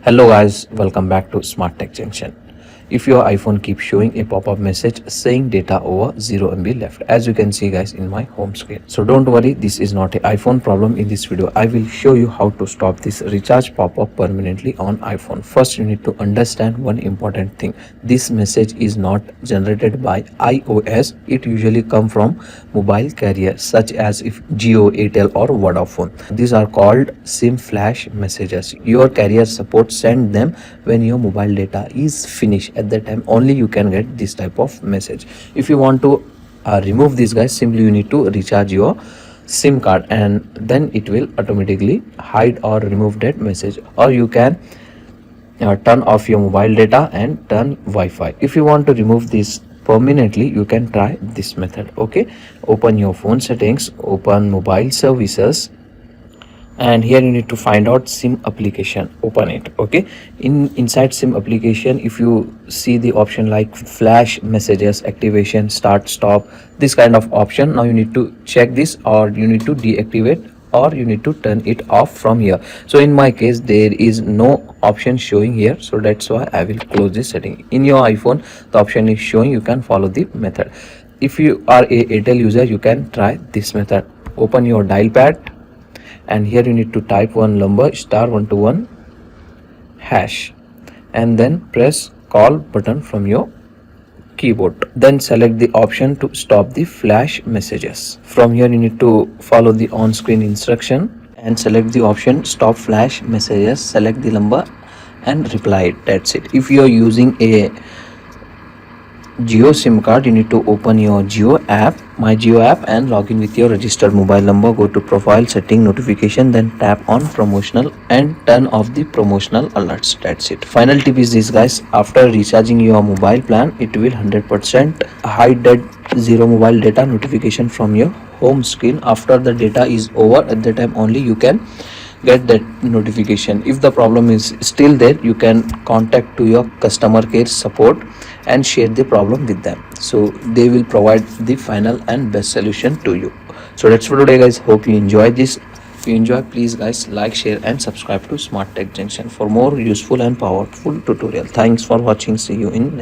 Hello guys, welcome back to Smart Tech Junction. If your iPhone keeps showing a pop-up message saying data over 0 MB left, as you can see guys in my home screen. So don't worry, this is not an iPhone problem. In this video I will show you how to stop this recharge pop-up permanently on iPhone. First you need to understand one important thing. This message is not generated by iOS. It usually comes from mobile carriers such as if Jio, Airtel or Vodafone. These are called SIM flash messages. Your carrier support send them when your mobile data is finished. At that time only you can get this type of message. If you want to remove this guys, simply you need to recharge your SIM card and then it will automatically hide or remove that message, or you can turn off your mobile data and turn Wi-Fi. If you want to remove this permanently, you can try this method. Okay, open your phone settings, open mobile services, and here you need to find out SIM application. Open it. Okay, inside SIM application, if you see the option like flash messages, activation, start, stop, this kind of option, now you need to check this, or you need to deactivate, or you need to turn it off from here. So in my case there is no option showing here, so that's why I will close this setting. In your iPhone the option is showing, you can follow the method. If you are a Airtel user, you can try this method. Open your dial pad and here you need to type one number *121# and then press call button from your keyboard. Then select the option to stop the flash messages. From here you need to follow the on-screen instruction and select the option stop flash messages, select the number and reply it. That's it. If you are using a Jio SIM card, you need to open your Jio app, my Jio app, and log in with your registered mobile number. Go to profile, setting, notification, then tap on promotional and turn off the promotional alerts. That's it. Final tip is this guys, after recharging your mobile plan, it will 100% hide that zero mobile data notification from your home screen. After the data is over, at the time only you can get that notification. If the problem is still there, you can contact to your customer care support and share the problem with them, so they will provide the final and best solution to you. So that's for today guys, hope you enjoy this. If you enjoy, please guys like, share and subscribe to Smart Tech Junction for more useful and powerful tutorial. Thanks for watching. See you in next